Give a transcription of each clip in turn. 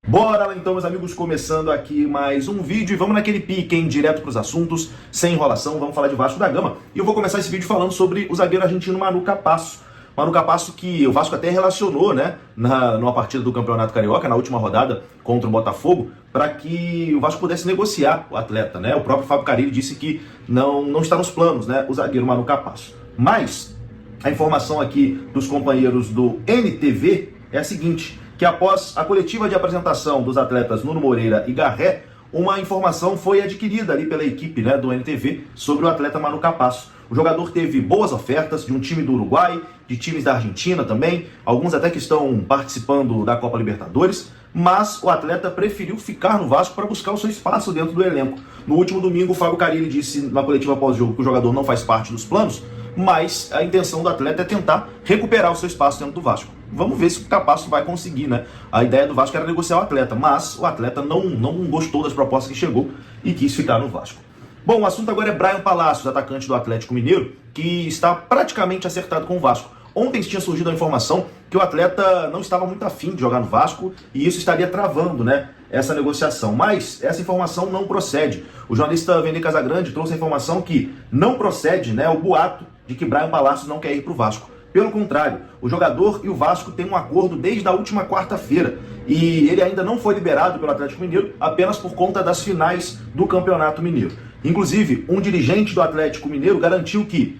Bora lá então, meus amigos, começando aqui mais um vídeo e vamos naquele pique, hein? Direto pros assuntos, sem enrolação, vamos falar de Vasco da Gama. E eu vou começar esse vídeo falando sobre o zagueiro argentino Manu Capasso. Manu Capasso que o Vasco até relacionou, né, numa partida do Campeonato Carioca, na última rodada contra o Botafogo, para que o Vasco pudesse negociar o atleta, né? O próprio Fábio Carille disse que não está nos planos, né, o zagueiro Manu Capasso. Mas a informação aqui dos companheiros do NTV é a seguinte: que após a coletiva de apresentação dos atletas Nuno Moreira e Garré, uma informação foi adquirida ali pela equipe, né, do NTV sobre o atleta Manu Capasso. O jogador teve boas ofertas de um time do Uruguai, de times da Argentina também, alguns até que estão participando da Copa Libertadores, mas o atleta preferiu ficar no Vasco para buscar o seu espaço dentro do elenco. No último domingo, o Fábio Carille disse na coletiva pós-jogo que o jogador não faz parte dos planos, mas a intenção do atleta é tentar recuperar o seu espaço dentro do Vasco. Vamos ver se o Capasso vai conseguir, né? A ideia do Vasco era negociar o atleta, mas o atleta não gostou das propostas que chegou e quis ficar no Vasco. Bom, o assunto agora é Bryan Palacios, atacante do Atlético Mineiro, que está praticamente acertado com o Vasco. Ontem tinha surgido a informação que o atleta não estava muito afim de jogar no Vasco e isso estaria travando, né, essa negociação. Mas essa informação não procede. O jornalista Vene Casagrande trouxe a informação que não procede, né, o boato de que Bryan Palacios não quer ir para o Vasco. Pelo contrário, o jogador e o Vasco têm um acordo desde a última quarta-feira e ele ainda não foi liberado pelo Atlético Mineiro apenas por conta das finais do Campeonato Mineiro. Inclusive, um dirigente do Atlético Mineiro garantiu que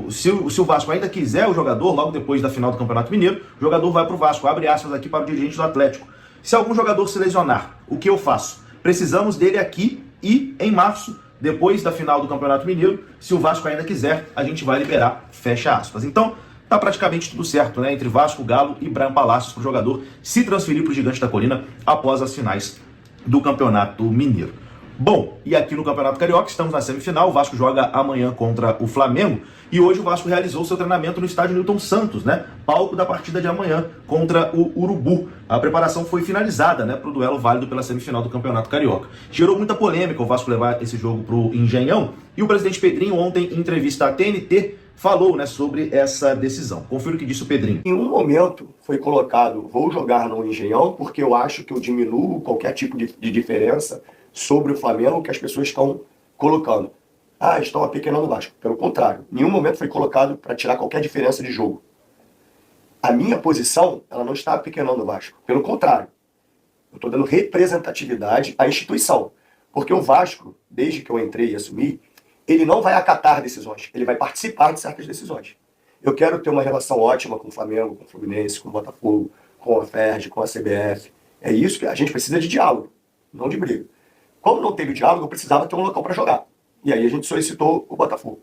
se o Vasco ainda quiser o jogador, logo depois da final do Campeonato Mineiro, o jogador vai para o Vasco. Abre aspas aqui para o dirigente do Atlético: se algum jogador se lesionar, o que eu faço? Precisamos dele aqui e em março, depois da final do Campeonato Mineiro, se o Vasco ainda quiser, a gente vai liberar, fecha aspas. Então, tá praticamente tudo certo, né, entre Vasco, Galo e Bryan Palacios para o jogador se transferir para o Gigante da Colina após as finais do Campeonato Mineiro. Bom, e aqui no Campeonato Carioca estamos na semifinal, o Vasco joga amanhã contra o Flamengo e hoje o Vasco realizou seu treinamento no estádio Newton Santos, né, palco da partida de amanhã contra o Urubu. A preparação foi finalizada, né, para o duelo válido pela semifinal do Campeonato Carioca. Gerou muita polêmica o Vasco levar esse jogo para o Engenhão e o presidente Pedrinho ontem em entrevista à TNT falou, né, sobre essa decisão. Confira o que disse o Pedrinho. Em um momento foi colocado: vou jogar no Engenhão porque eu acho que eu diminuo qualquer tipo de diferença sobre o Flamengo que as pessoas estão colocando. Estão apequenando o Vasco. Pelo contrário, em nenhum momento foi colocado para tirar qualquer diferença de jogo. A minha posição, ela não está apequenando o Vasco. Pelo contrário, eu estou dando representatividade à instituição. Porque o Vasco, desde que eu entrei e assumi, ele não vai acatar decisões, ele vai participar de certas decisões. Eu quero ter uma relação ótima com o Flamengo, com o Fluminense, com o Botafogo, com a FERJ, com a CBF. É isso que a gente precisa de diálogo, não de briga. Como não teve diálogo, eu precisava ter um local para jogar. E aí a gente solicitou o Botafogo.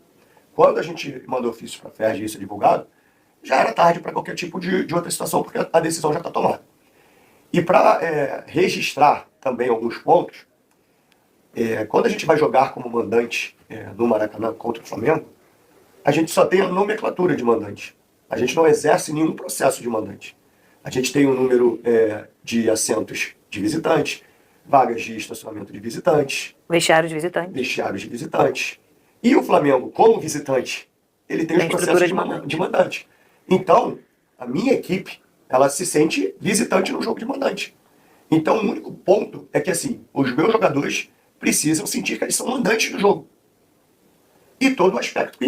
Quando a gente mandou ofício para a FERJ e isso é divulgado, já era tarde para qualquer tipo de outra situação, porque a decisão já está tomada. E para registrar também alguns pontos, quando a gente vai jogar como mandante no Maracanã contra o Flamengo, a gente só tem a nomenclatura de mandante. A gente não exerce nenhum processo de mandante. A gente tem um número de assentos de visitantes, vagas de estacionamento de visitantes, vestiários de visitantes. Vestiários de visitantes. E o Flamengo, como visitante, ele tem os processos de mandante. Então, a minha equipe, ela se sente visitante no jogo de mandante. Então, o único ponto é que, assim, os meus jogadores precisam sentir que eles são mandantes do jogo. E todo o aspecto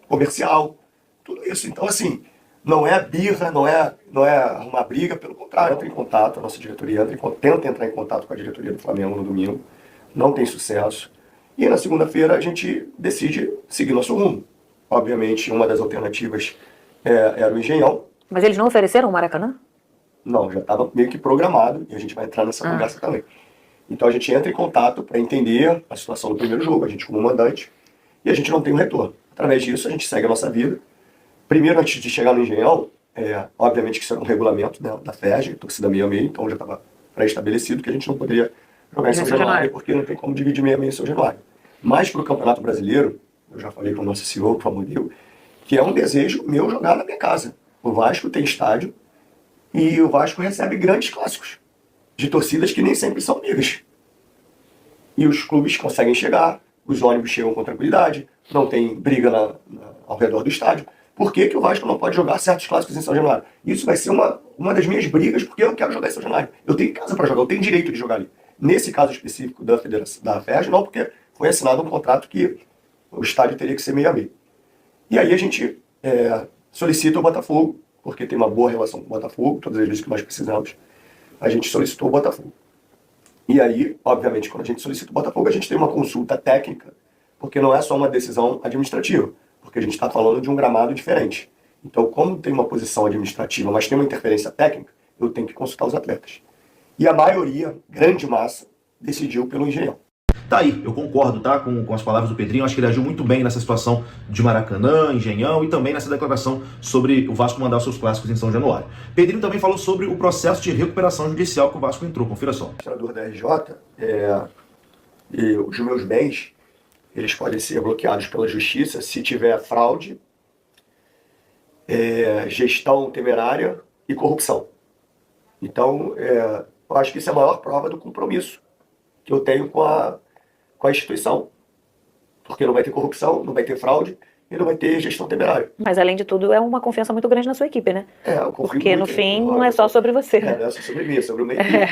comercial, tudo isso. Então, assim, não é birra, não é uma briga, pelo contrário, entra em contato, a nossa diretoria tenta entrar em contato com a diretoria do Flamengo no domingo, não tem sucesso. E na segunda-feira a gente decide seguir nosso rumo. Obviamente, uma das alternativas era o Engenhão. Mas eles não ofereceram o Maracanã? Não, já estava meio que programado e a gente vai entrar nessa conversa também. Então a gente entra em contato para entender a situação do primeiro jogo, a gente como mandante, e a gente não tem um retorno. Através disso a gente segue a nossa vida. Primeiro, antes de chegar no Engenhão, obviamente que isso era um regulamento, né, da FERJ, torcida meio a meio, então já estava pré-estabelecido que a gente não poderia jogar em São Januário, porque não tem como dividir meio a meio em São Januário. Mas para o Campeonato Brasileiro, eu já falei com o nosso CEO, com o Amodeu, que é um desejo meu jogar na minha casa. O Vasco tem estádio e o Vasco recebe grandes clássicos de torcidas que nem sempre são amigas. E os clubes conseguem chegar, os ônibus chegam com tranquilidade, não tem briga ao redor do estádio. Por que que o Vasco não pode jogar certos clássicos em São Januário? Isso vai ser uma das minhas brigas, porque eu não quero jogar em São Januário. Eu tenho casa para jogar, eu tenho direito de jogar ali. Nesse caso específico da Federação, da FERJ, não, porque foi assinado um contrato que o estádio teria que ser meio a meio. E aí a gente solicita o Botafogo, porque tem uma boa relação com o Botafogo, todas as vezes que nós precisamos, a gente solicitou o Botafogo. E aí, obviamente, quando a gente solicita o Botafogo, a gente tem uma consulta técnica, porque não é só uma decisão administrativa, porque a gente está falando de um gramado diferente. Então, como tem uma posição administrativa, mas tem uma interferência técnica, eu tenho que consultar os atletas. E a maioria, grande massa, decidiu pelo Engenhão. Tá aí, eu concordo, tá, com as palavras do Pedrinho. Acho que ele agiu muito bem nessa situação de Maracanã, Engenhão e também nessa declaração sobre o Vasco mandar os seus clássicos em São Januário. Pedrinho também falou sobre o processo de recuperação judicial que o Vasco entrou. Confira só. O administrador da RJ e os meus bens, eles podem ser bloqueados pela justiça se tiver fraude, gestão temerária e corrupção. Então, eu acho que isso é a maior prova do compromisso que eu tenho com a instituição. Porque não vai ter corrupção, não vai ter fraude e não vai ter gestão temerária. Mas, além de tudo, é uma confiança muito grande na sua equipe, né? Eu confio Porque, no muito, fim, não é só sobre você. não é só sobre mim, é sobre o meio equipe.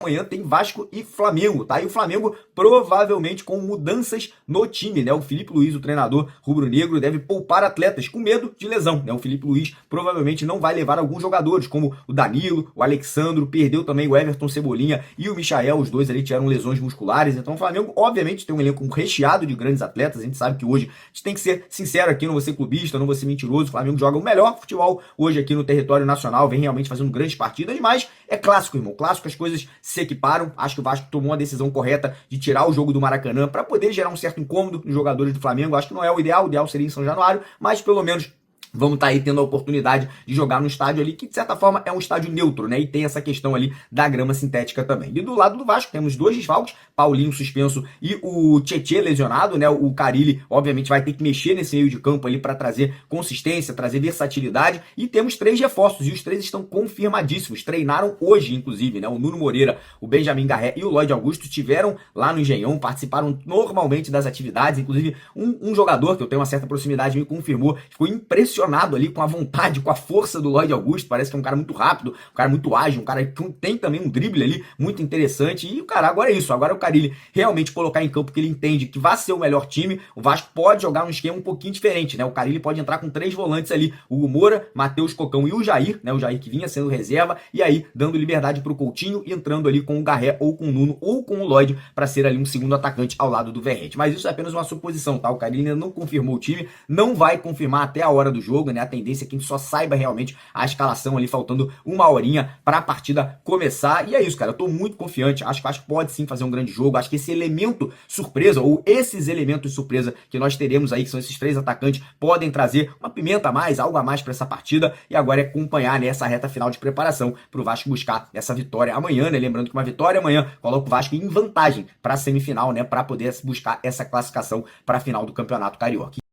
Amanhã tem Vasco e Flamengo, tá? E o Flamengo provavelmente com mudanças no time, né? O Felipe Luiz, o treinador rubro-negro, deve poupar atletas com medo de lesão, né? O Felipe Luiz provavelmente não vai levar alguns jogadores, como o Danilo, o Alexandro, perdeu também o Everton Cebolinha e o Michael, os dois ali tiveram lesões musculares. Então o Flamengo, obviamente, tem um elenco recheado de grandes atletas. A gente sabe que hoje a gente tem que ser sincero aqui, não vou ser clubista, não vou ser mentiroso. O Flamengo joga o melhor futebol hoje aqui no território nacional, vem realmente fazendo grandes partidas, mas é clássico, irmão. Clássico, as coisas se equiparam. Acho que o Vasco tomou a decisão correta de tirar o jogo do Maracanã para poder gerar um certo incômodo nos jogadores do Flamengo. Acho que não é o ideal seria em São Januário, mas pelo menos vamos estar aí tendo a oportunidade de jogar num estádio ali que, de certa forma, é um estádio neutro, né? E tem essa questão ali da grama sintética também. E do lado do Vasco temos dois desfalques, Paulinho suspenso e o Tietê lesionado, né? O Carille, obviamente, vai ter que mexer nesse meio de campo ali para trazer consistência, trazer versatilidade. E temos 3 reforços, e os 3 estão confirmadíssimos. Treinaram hoje, inclusive, né? O Nuno Moreira, o Benjamin Garré e o Lloyd Augusto estiveram lá no Engenhão, participaram normalmente das atividades. Inclusive, um jogador que eu tenho uma certa proximidade me confirmou, ficou impressionado ali com a vontade, com a força do Lloyd Augusto. Parece que é um cara muito rápido, um cara muito ágil, um cara que tem também um drible ali muito interessante. E o cara, agora é isso, agora é o Carille realmente colocar em campo que ele entende que vai ser o melhor time. O Vasco pode jogar um esquema um pouquinho diferente, né? O Carille pode entrar com 3 volantes ali, o Moura, Matheus Cocão e o Jair, né? O Jair que vinha sendo reserva, e aí dando liberdade pro Coutinho e entrando ali com o Garré ou com o Nuno ou com o Lloyd para ser ali um segundo atacante ao lado do Verrete. Mas isso é apenas uma suposição, tá? O Carille ainda não confirmou o time, não vai confirmar até a hora do jogo, né? A tendência é que a gente só saiba realmente a escalação ali, faltando uma horinha para a partida começar. E é isso, cara. Eu tô muito confiante. Acho que pode sim fazer um grande jogo. Acho que esse elemento surpresa, ou esses elementos de surpresa que nós teremos aí, que são esses 3 atacantes, podem trazer uma pimenta a mais, algo a mais para essa partida. E agora é acompanhar nessa reta final de preparação para o Vasco buscar essa vitória amanhã, né? Lembrando que uma vitória amanhã coloca o Vasco em vantagem para a semifinal, né? Para poder buscar essa classificação para a final do Campeonato Carioca.